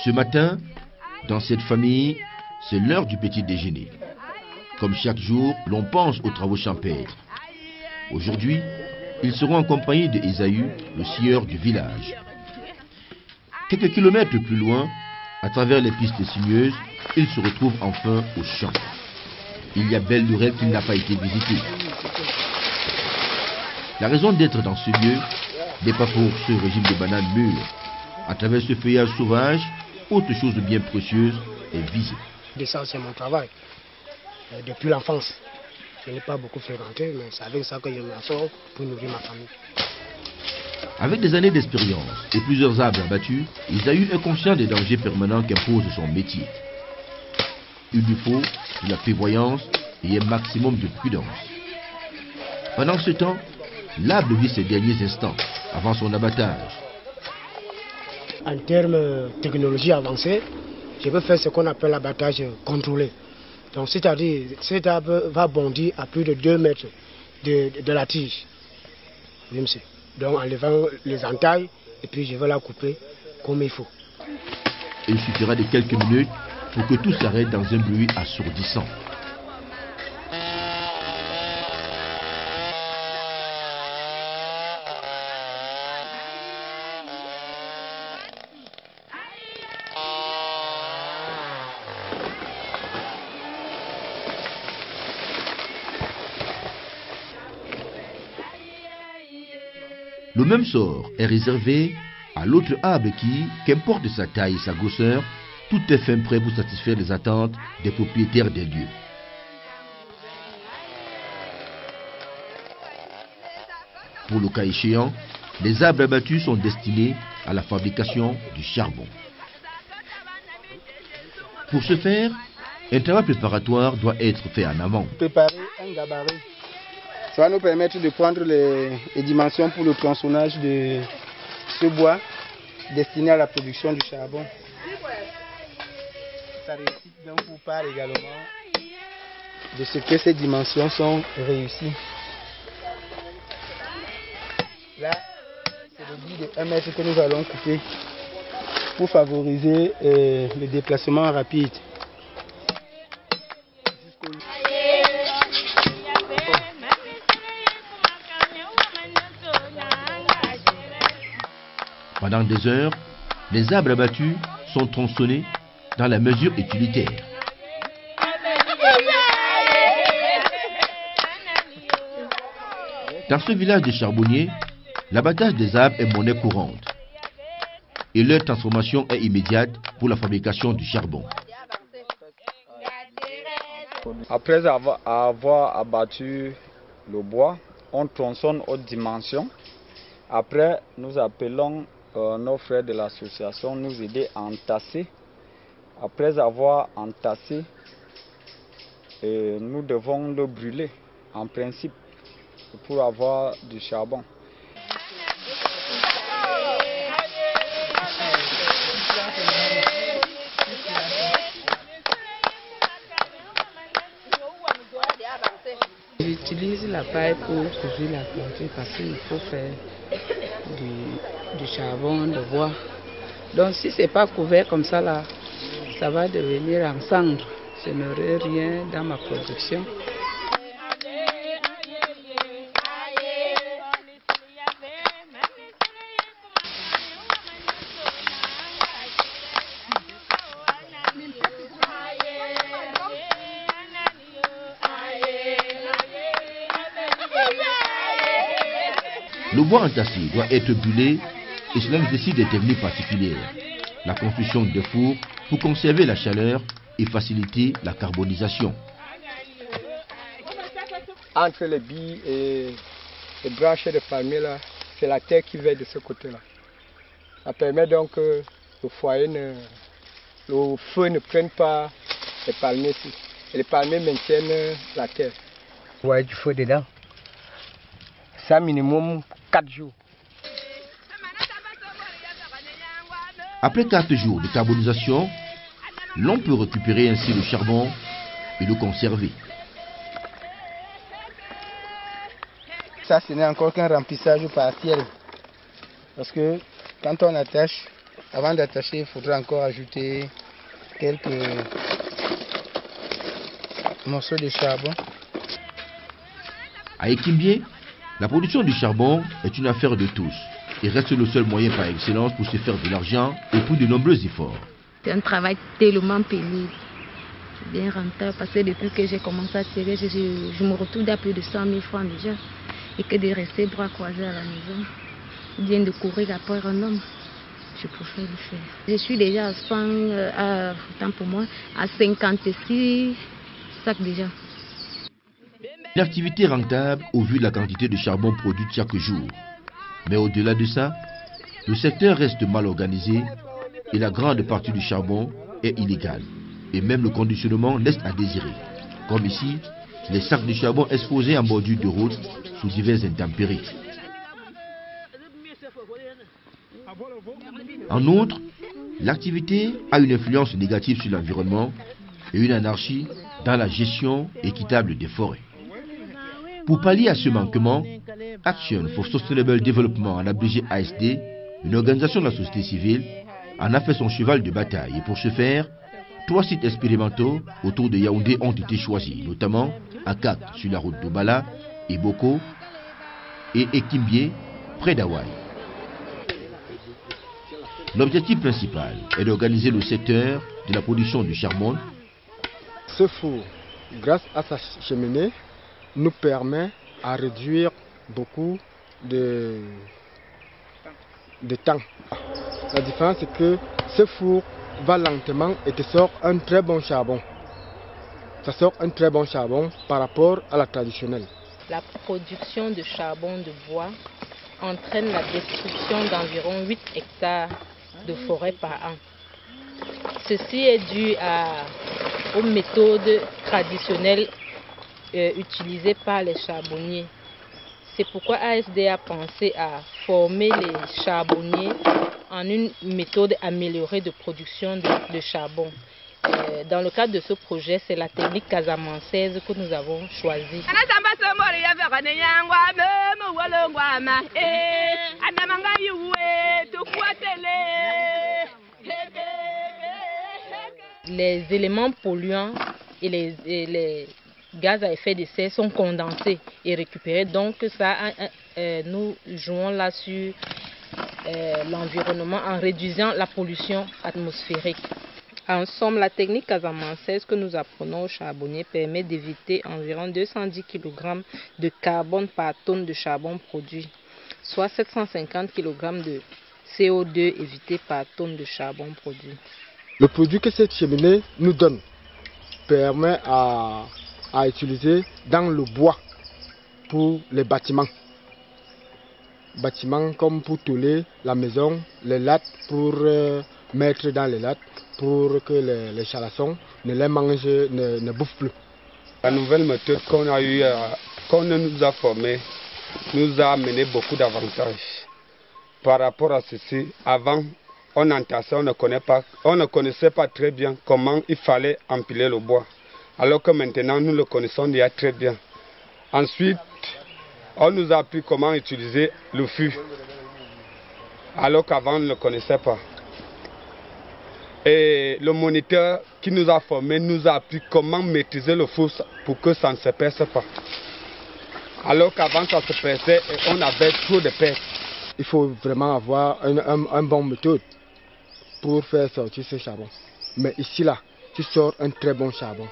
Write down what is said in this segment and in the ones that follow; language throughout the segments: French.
Ce matin, dans cette famille, c'est l'heure du petit déjeuner. Comme chaque jour, l'on pense aux travaux champêtres. Aujourd'hui, ils seront en compagnie d'Esaü, le sieur du village. Quelques kilomètres plus loin, à travers les pistes sinueuses, ils se retrouvent enfin au champ. Il y a belle lurette qui n'a pas été visitée. La raison d'être dans ce lieu n'est pas pour ce régime de bananes mûres. À travers ce feuillage sauvage, autre chose bien précieuse est visée. Ça, c'est mon travail. Depuis l'enfance, je n'ai pas beaucoup fréquenté, mais c'est avec ça que je m'en sors pour nourrir ma famille. Avec des années d'expérience et plusieurs arbres abattus, Esaü est conscient des dangers permanents qu'impose son métier. Il lui faut de la prévoyance et un maximum de prudence. Pendant ce temps, l'arbre vit ses derniers instants avant son abattage. En termes de technologie avancée, je peux faire ce qu'on appelle l'abattage contrôlé. Donc, c'est-à-dire, cet arbre va bondir à plus de 2 mètres de la tige. Donc, en levant les entailles, et puis je vais la couper comme il faut. Il suffira de quelques minutes pour que tout s'arrête dans un bruit assourdissant. Le même sort est réservé à l'autre arbre qui, qu'importe sa taille et sa grosseur, tout est fin prêt pour satisfaire les attentes des propriétaires des lieux. Pour le cas échéant, les arbres abattus sont destinés à la fabrication du charbon. Pour ce faire, un travail préparatoire doit être fait en amont. Préparer un gabarit. Ça va nous permettre de prendre les dimensions pour le tronçonnage de ce bois destiné à la production du charbon. Ça réussit donc pour part également de ce que ces dimensions sont réussies. Là, c'est le bout de 1 mètre que nous allons couper pour favoriser le déplacement rapide. Pendant des heures, les arbres abattus sont tronçonnés dans la mesure utilitaire. Dans ce village de charbonniers, l'abattage des arbres est monnaie courante et leur transformation est immédiate pour la fabrication du charbon. Après avoir abattu le bois, on tronçonne aux dimensions. Après, nous appelons nos frères de l'association nous aider à entasser. Après avoir entassé, nous devons le brûler en principe pour avoir du charbon. J'utilise la paille pour couvrir la plantée parce qu'il faut faire du charbon de bois. Donc si ce n'est pas couvert comme ça là, ça va devenir en cendre. Je n'aurai rien dans ma production. Le bois entassé doit être brûlé et cela nécessite des techniques particulières. La construction de fours pour conserver la chaleur et faciliter la carbonisation. Entre les billes et les branches de palmier, là, c'est la terre qui vient de ce côté-là. Ça permet donc que le foyer, le feu ne prenne pas les palmiers ici. Et les palmiers maintiennent la terre. Ouais, du feu dedans. Ça minimum 4 jours. Après 4 jours de carbonisation, l'on peut récupérer ainsi le charbon et le conserver. Ça, ce n'est encore qu'un remplissage partiel. Parce que quand on attache, avant d'attacher, il faudra encore ajouter quelques morceaux de charbon. À Ekimbie, la production du charbon est une affaire de tous et reste le seul moyen par excellence pour se faire de l'argent et pour de nombreux efforts. C'est un travail tellement pénible. C'est bien rentable parce que depuis que j'ai commencé à tirer, je me retrouve à plus de 100 000 francs déjà. Et que de rester bras croisés à la maison, bien de courir après un homme, je préfère le faire. Je suis déjà à 100, tant pour moi, à 56 sacs déjà. Une activité rentable au vu de la quantité de charbon produite chaque jour. Mais au-delà de ça, le secteur reste mal organisé et la grande partie du charbon est illégale. Et même le conditionnement laisse à désirer. Comme ici, les sacs de charbon exposés en bordure de route sous diverses intempéries. En outre, l'activité a une influence négative sur l'environnement et une anarchie dans la gestion équitable des forêts. Pour pallier à ce manquement, Action for Sustainable Development, en abrégé ASD, une organisation de la société civile, en a fait son cheval de bataille. Et pour ce faire, 3 sites expérimentaux autour de Yaoundé ont été choisis, notamment à Kak, sur la route d'Obala, et Boko, et Ekimbie, près d'Hawaï. L'objectif principal est d'organiser le secteur de la production du charbon. Ce four, grâce à sa cheminée, nous permet à réduire beaucoup de temps. La différence est que ce four va lentement et te sort un très bon charbon. Ça sort un très bon charbon par rapport à la traditionnelle. La production de charbon de bois entraîne la destruction d'environ 8 hectares de forêt par an. Ceci est dû aux méthodes traditionnelles utilisées par les charbonniers. C'est pourquoi ASD a pensé à former les charbonniers en une méthode améliorée de production de charbon. Dans le cadre de ce projet, c'est la technique casamançaise que nous avons choisie. Les éléments polluants et les gaz à effet de serre sont condensés et récupérés. Donc nous jouons là sur l'environnement en réduisant la pollution atmosphérique. En somme, la technique casamançaise que nous apprenons aux charbonniers permet d'éviter environ 210 kg de carbone par tonne de charbon produit, soit 750 kg de CO2 évité par tonne de charbon produit. Le produit que cette cheminée nous donne permet à utiliser dans le bois pour les bâtiments. Bâtiments comme pour tôler la maison, les lattes pour mettre dans les lattes pour que les chalassons ne les mangent, ne bouffent plus. La nouvelle méthode qu'on nous a formée nous a amené beaucoup d'avantages. Par rapport à ceci, avant, on entassait, on ne connaissait pas très bien comment il fallait empiler le bois. Alors que maintenant, nous le connaissons déjà très bien. Ensuite, on nous a appris comment utiliser le fût, alors qu'avant, on ne le connaissait pas. Et le moniteur qui nous a formés nous a appris comment maîtriser le feu pour que ça ne se perce pas. Alors qu'avant, ça se perçait et on avait trop de pertes. Il faut vraiment avoir une bonne méthode pour faire sortir ce charbon. Mais ici, là, tu sors un très bon charbon.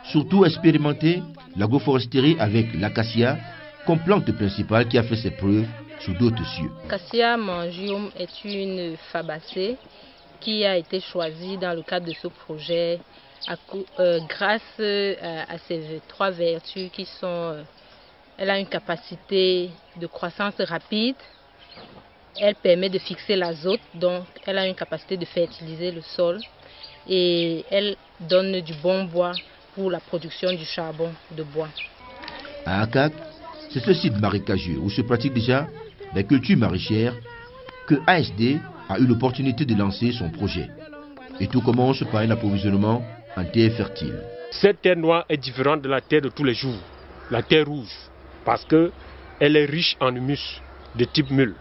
Surtout expérimenter l'agroforesterie avec l'acacia comme plante principale qui a fait ses preuves sur d'autres cieux. Acacia mangium est une fabacée qui a été choisie dans le cadre de ce projet grâce à ces 3 vertus qui sont... Elle a une capacité de croissance rapide, elle permet de fixer l'azote, donc elle a une capacité de fertiliser le sol et elle donne du bon bois pour la production du charbon de bois. À Akak, c'est ce site marécageux où se pratique déjà la culture maraîchère que ASD a eu l'opportunité de lancer son projet. Et tout commence par un approvisionnement en terre fertile. Cette terre noire est différente de la terre de tous les jours, la terre rouge, parce qu'elle est riche en humus de type mule.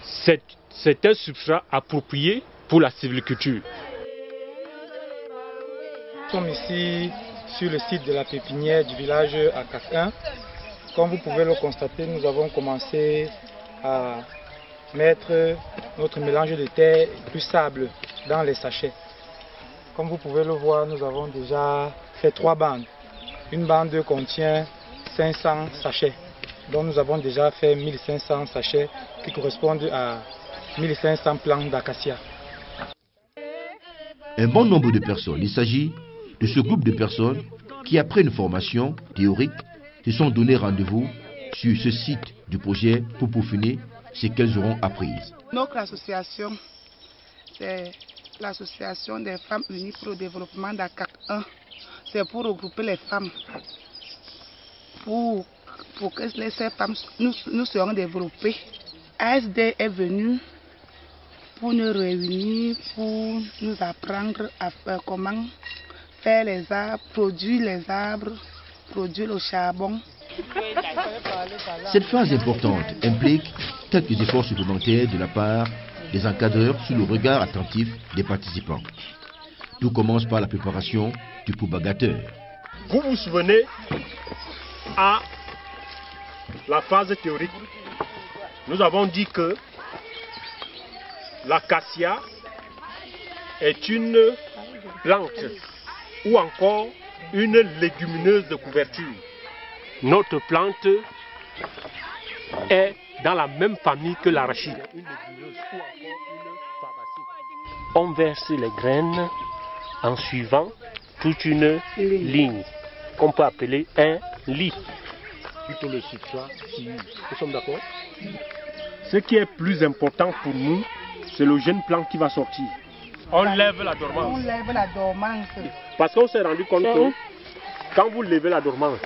C'est un substrat approprié pour la sylviculture. Nous sommes ici sur le site de la pépinière du village Akak 1. Comme vous pouvez le constater, nous avons commencé à mettre notre mélange de terre plus sable dans les sachets. Comme vous pouvez le voir, nous avons déjà fait 3 bandes. Une bande contient 500 sachets. Donc nous avons déjà fait 1500 sachets qui correspondent à 1500 plants d'acacia. Un bon nombre de personnes, il s'agit de ce groupe de personnes qui, après une formation théorique, se sont donné rendez-vous sur ce site du projet pour peaufiner ce qu'elles auront appris. Notre association, c'est l'association des femmes unies pour le développement d'Akak 1. C'est pour regrouper les femmes, pour que ces femmes nous seront développées. ASD est venu pour nous réunir, pour nous apprendre à faire comment faire les arbres, produire le charbon. Cette phase importante implique quelques efforts supplémentaires de la part des encadreurs sous le regard attentif des participants. Tout commence par la préparation du propagateur. Vous vous souvenez à la phase théorique, nous avons dit que l'acacia est une plante ou encore une légumineuse de couverture. Notre plante est dans la même famille que l'arachide. On verse les graines en suivant toute une ligne qu'on peut appeler un lit. Plutôt le substrat. Nous sommes d'accord? Ce qui est plus important pour nous, c'est le jeune plant qui va sortir. On lève la dormance. On lève la dormance. Parce qu'on s'est rendu compte que quand vous levez la dormance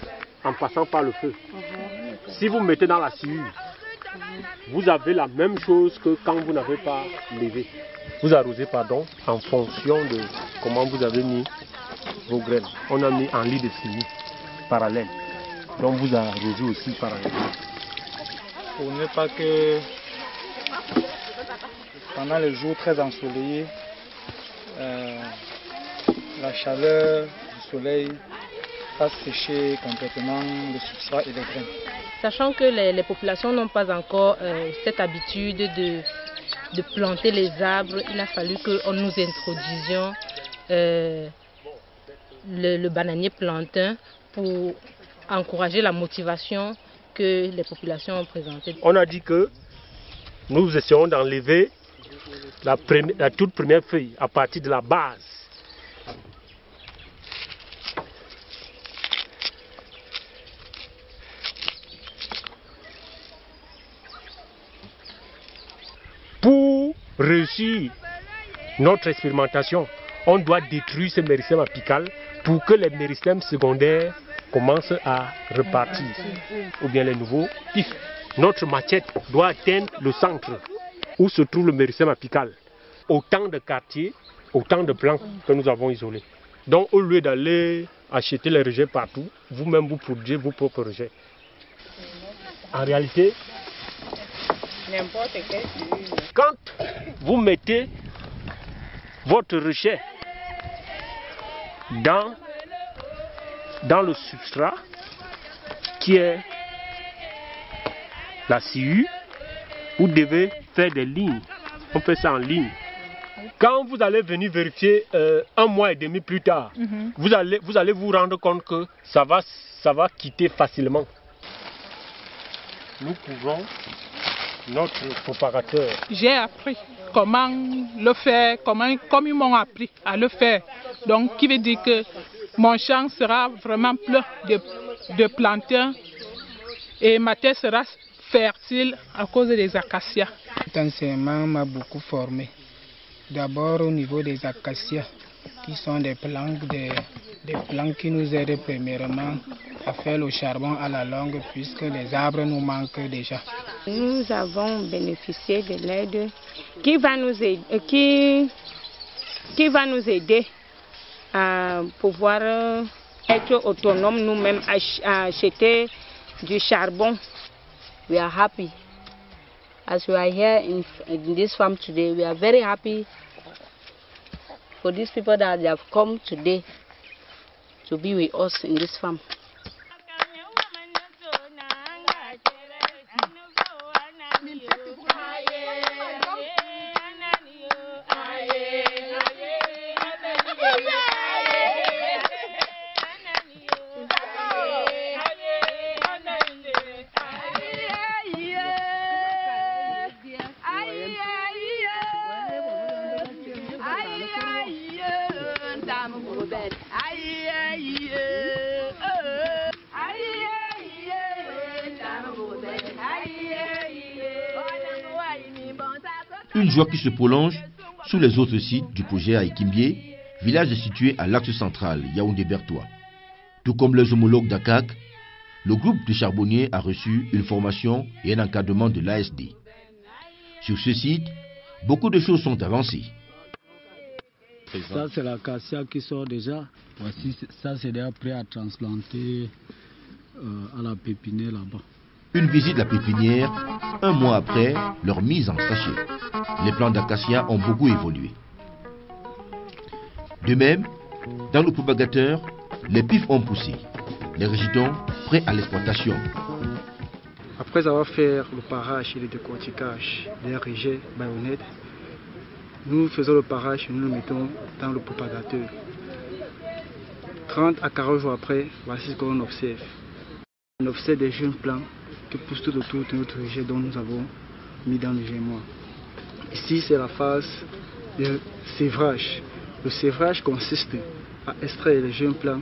en passant par le feu, si vous mettez dans la sciure, vous avez la même chose que quand vous n'avez pas levé. Vous arrosez, en fonction de comment vous avez mis vos graines. On a mis en lit de sciure parallèle. Donc vous arrosez aussi parallèlement. Pour ne pas que pendant les jours très ensoleillés, la chaleur du soleil fasse sécher complètement le substrat et les graines. Sachant que les populations n'ont pas encore cette habitude de planter les arbres, il a fallu que nous introduisions le bananier plantain pour encourager la motivation que les populations ont présentée. On a dit que nous essayons d'enlever la toute première feuille à partir de la base. Pour réussir notre expérimentation, on doit détruire ce méristème apical pour que les méristèmes secondaires commencent à repartir, ou bien les nouveaux tifs. Notre machette doit atteindre le centre où se trouve le méristème apical. Autant de quartiers, autant de plants que nous avons isolés. Donc au lieu d'aller acheter les rejets partout, vous-même vous produisez vos propres rejets. En réalité, quand vous mettez votre rejet dans le substrat qui est la sciure, vous devez faire des lignes. On fait ça en ligne. Quand vous allez venir vérifier 1 mois et demi plus tard, vous allez vous rendre compte que ça va quitter facilement. Nous couvrons notre propagateur. J'ai appris comment le faire, comme ils m'ont appris à le faire. Donc, qui veut dire que mon champ sera vraiment plein de plantains et ma terre sera fertile à cause des acacias. Cet enseignement m'a beaucoup formé. D'abord au niveau des acacias, qui sont des plantes des plans qui nous aident premièrement à faire le charbon à la longue puisque les arbres nous manquent déjà. Nous avons bénéficié de l'aide qui va nous aider à pouvoir être autonomes nous-mêmes, à acheter du charbon. We are happy. As we are here in this farm today, we are very happy for these people that they have come today to be with us in this farm. Une joie qui se prolonge sous les autres sites du projet à Ikimbie, village situé à l'axe central, Yaoundé-Bertois. Tout comme les homologues d'Akak, le groupe de charbonniers a reçu une formation et un encadrement de l'ASD. Sur ce site, beaucoup de choses sont avancées. Ça, c'est l'acacia qui sort déjà. Voici, ça, c'est déjà prêt à transplanter à la pépinière là-bas. Une visite de la pépinière, un mois après leur mise en sachet. Les plants d'acacia ont beaucoup évolué. De même, dans le propagateur, les pifs ont poussé. Les rejetons prêts à l'exploitation. Après avoir fait le parage et le décortiquage des rejets baïonnettes, nous faisons le parage et nous le mettons dans le propagateur. 30 à 40 jours après, voici ce qu'on observe. On observe des jeunes plants qui poussent tout autour de notre rejet dont nous avons mis dans le gémois. Ici, c'est la phase de sévrage. Le sévrage consiste à extraire les jeunes plants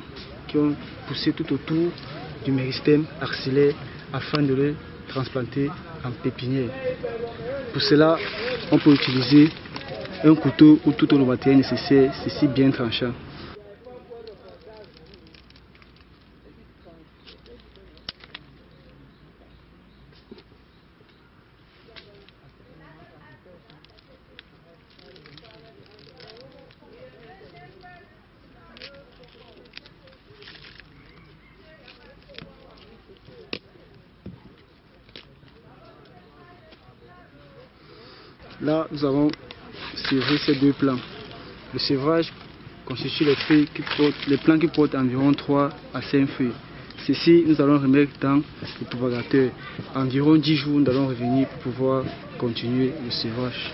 qui ont poussé tout autour du méristème axillaire afin de les transplanter en pépinière. Pour cela, on peut utiliser un couteau ou tout le matériel nécessaire, ceci bien tranchant. Là, nous avons sévré ces deux plants. Le sévrage constitue les plants qui portent environ 3 à 5 feuilles. Ceci, nous allons remettre dans le propagateur. Environ 10 jours, nous allons revenir pour pouvoir continuer le sévrage.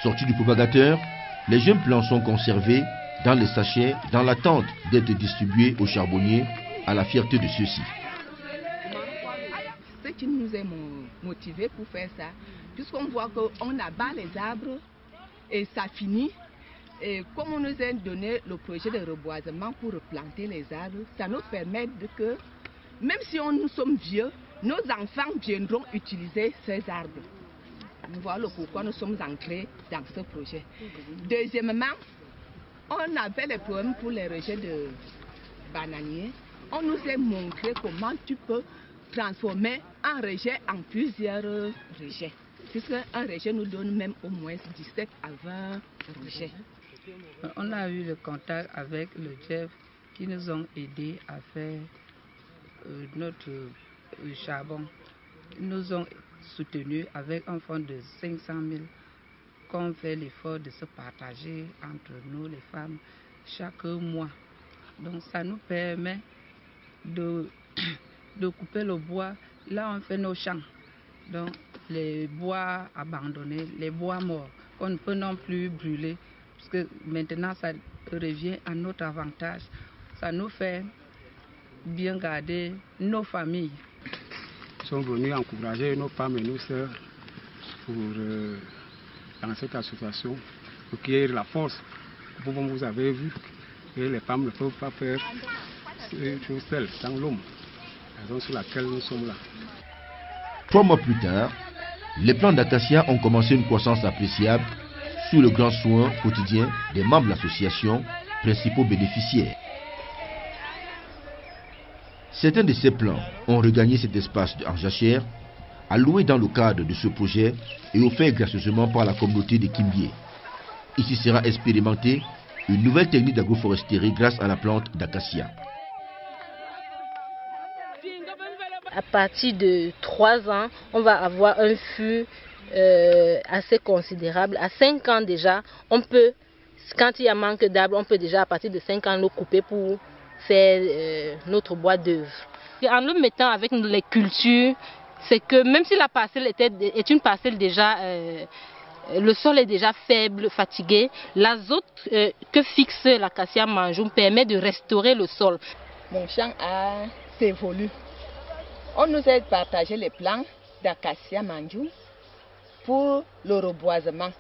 Sortis du propagateur, les jeunes plants sont conservés dans les sachets dans l'attente d'être distribués aux charbonniers à la fierté de ceux-ci. Ce qui nous a motivés pour faire ça, puisqu'on voit qu'on abat les arbres et ça finit. Et comme on nous a donné le projet de reboisement pour replanter les arbres, ça nous permet que, même si nous sommes vieux, nos enfants viendront utiliser ces arbres. Voilà pourquoi nous sommes entrés dans ce projet. Deuxièmement, on avait les problèmes pour les rejets de bananiers. On nous a montré comment tu peux transformer un rejet en plusieurs rejets. Puisque un rejet nous donne même au moins 17 à 20 rejets. On a eu le contact avec le Jeff qui nous ont aidés à faire notre charbon. Ils nous ont soutenus avec un fonds de 500 000 qu'on fait l'effort de se partager entre nous les femmes chaque mois. Donc ça nous permet de couper le bois. Là on fait nos champs. Donc les bois abandonnés, les bois morts qu'on ne peut non plus brûler. Parce que maintenant ça revient à notre avantage. Ça nous fait bien garder nos familles. Nous sommes venus encourager nos femmes et nos sœurs pour, dans cette association pour qu'il y ait la force. Comme vous avez vu, que les femmes ne peuvent pas faire ces choses seules, sans l'homme. La raison sur laquelle nous sommes là. 3 mois plus tard, Les plants d'acacia ont commencé une croissance appréciable sous le grand soin quotidien des membres de l'association, principaux bénéficiaires. Certains de ces plants ont regagné cet espace de Arjachère, alloué dans le cadre de ce projet et offert gracieusement par la communauté de Kimbié. Ici sera expérimentée une nouvelle technique d'agroforesterie grâce à la plante d'acacia. À partir de 3 ans, on va avoir un fût assez considérable. À 5 ans déjà, on peut, quand il y a manque d'arbres, on peut déjà à partir de 5 ans le couper pour faire notre bois d'œuvre. En le mettant avec les cultures, c'est que même si la parcelle est une parcelle déjà, le sol est déjà faible, fatigué, l'azote que fixe l'acacia manjoum permet de restaurer le sol. Mon champ a évolué. On nous a partagé les plants d'acacia manjoum pour le reboisement.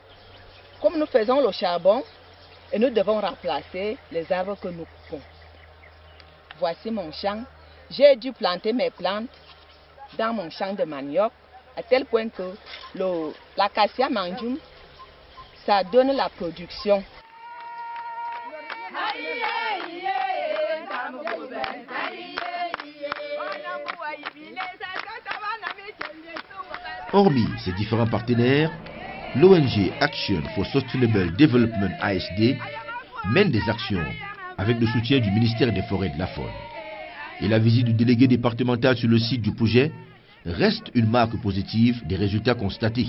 Comme nous faisons le charbon, et nous devons remplacer les arbres que nous coupons. Voici mon champ. J'ai dû planter mes plantes dans mon champ de manioc, à tel point que l'acacia manjoum, ça donne la production. Hormis ces différents partenaires, l'ONG Action for Sustainable Development ASD mène des actions avec le soutien du ministère des Forêts et de la Faune. Et la visite du délégué départemental sur le site du projet reste une marque positive des résultats constatés.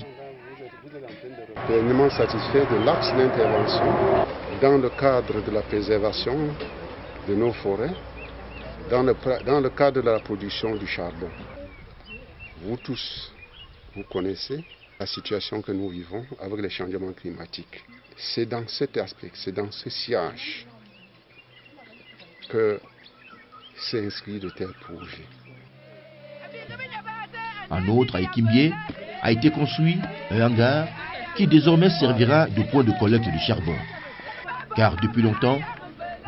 Pleinement satisfait de l'axe d'intervention dans le cadre de la préservation de nos forêts, dans le cadre de la production du charbon. Vous tous, vous connaissez la situation que nous vivons avec les changements climatiques. C'est dans cet aspect, c'est dans ce sillage que s'inscrit de tels projets. En outre, à Kimbié a été construit un hangar qui désormais servira de point de collecte du charbon. Car depuis longtemps,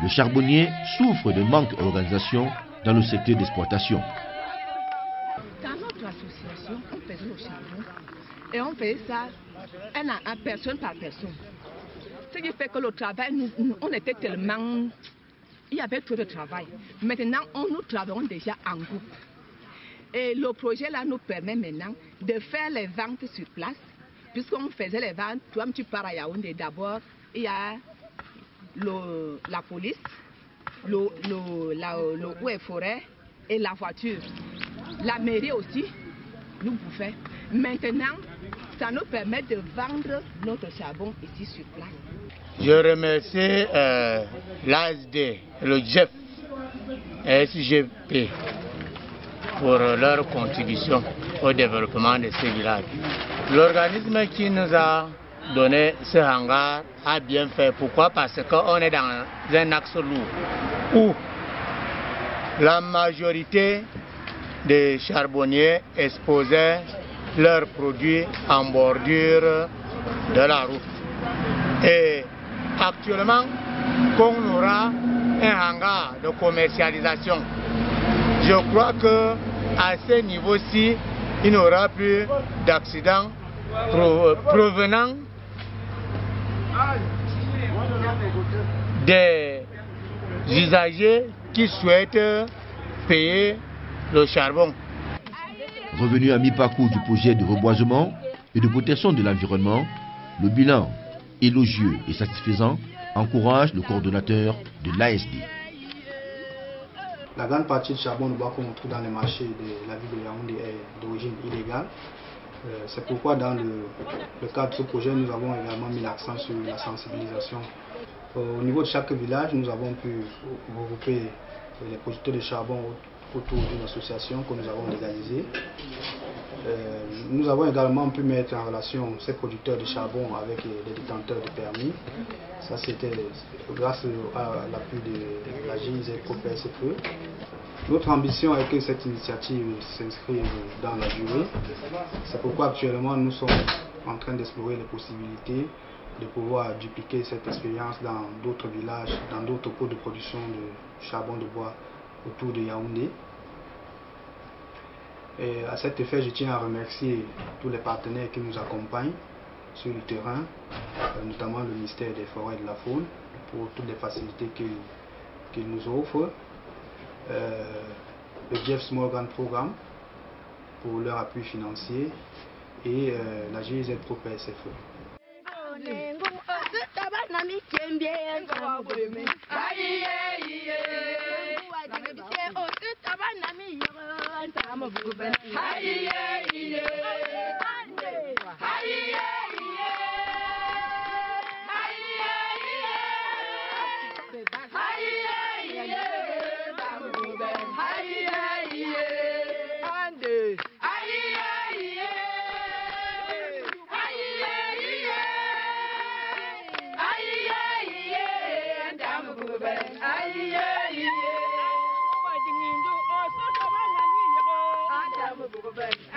le charbonnier souffre de manque d'organisation dans le secteur d'exploitation. Dans notre association, on faisait le charbon et on faisait ça personne par personne. Ce qui fait que le travail, on était tellement... Il y avait trop de travail. Maintenant, nous travaillons déjà en groupe. Et le projet là nous permet maintenant de faire les ventes sur place. Puisqu'on faisait les ventes, toi tu pars à Yaoundé d'abord, il y a la police, l'eau et forêt et la voiture. La mairie aussi nous bouffait. Maintenant, ça nous permet de vendre notre charbon ici sur place. Je remercie l'ASD, le GEF et SGP pour leur contribution au développement de ces villages. L'organisme qui nous a donné ce hangar a bien fait. Pourquoi? Parce qu'on est dans un axe lourd où la majorité des charbonniers exposaient leurs produits en bordure de la route. Et actuellement, qu'on aura un hangar de commercialisation, je crois qu'à ce niveau-ci, il n'y aura plus d'accidents provenant des usagers qui souhaitent payer le charbon. Revenu à mi-parcours du projet de reboisement et de protection de l'environnement, le bilan élogieux et satisfaisant encourage le coordonnateur de l'ASD. La grande partie du charbon de bois qu'on trouve dans les marchés de la ville de Yaoundé est d'origine illégale. C'est pourquoi dans le cadre de ce projet, nous avons également mis l'accent sur la sensibilisation. Au niveau de chaque village, nous avons pu regrouper les producteurs de charbon autour d'une association que nous avons légalisée. Nous avons également pu mettre en relation ces producteurs de charbon avec les détenteurs de permis. Ça, c'était grâce à l'appui de la GIZ COPESFE. Notre ambition est que cette initiative s'inscrive dans la durée. C'est pourquoi actuellement nous sommes en train d'explorer les possibilités de pouvoir dupliquer cette expérience dans d'autres villages, dans d'autres cours de production de charbon de bois autour de Yaoundé. Et à cet effet, je tiens à remercier tous les partenaires qui nous accompagnent sur le terrain, notamment le ministère des Forêts et de la Faune, pour toutes les facilités qu'il nous offre, le Jeff Morgan Programme pour leur appui financier et la GIZ Pro PSFE.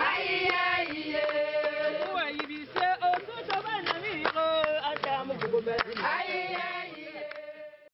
Aye, aye, aye.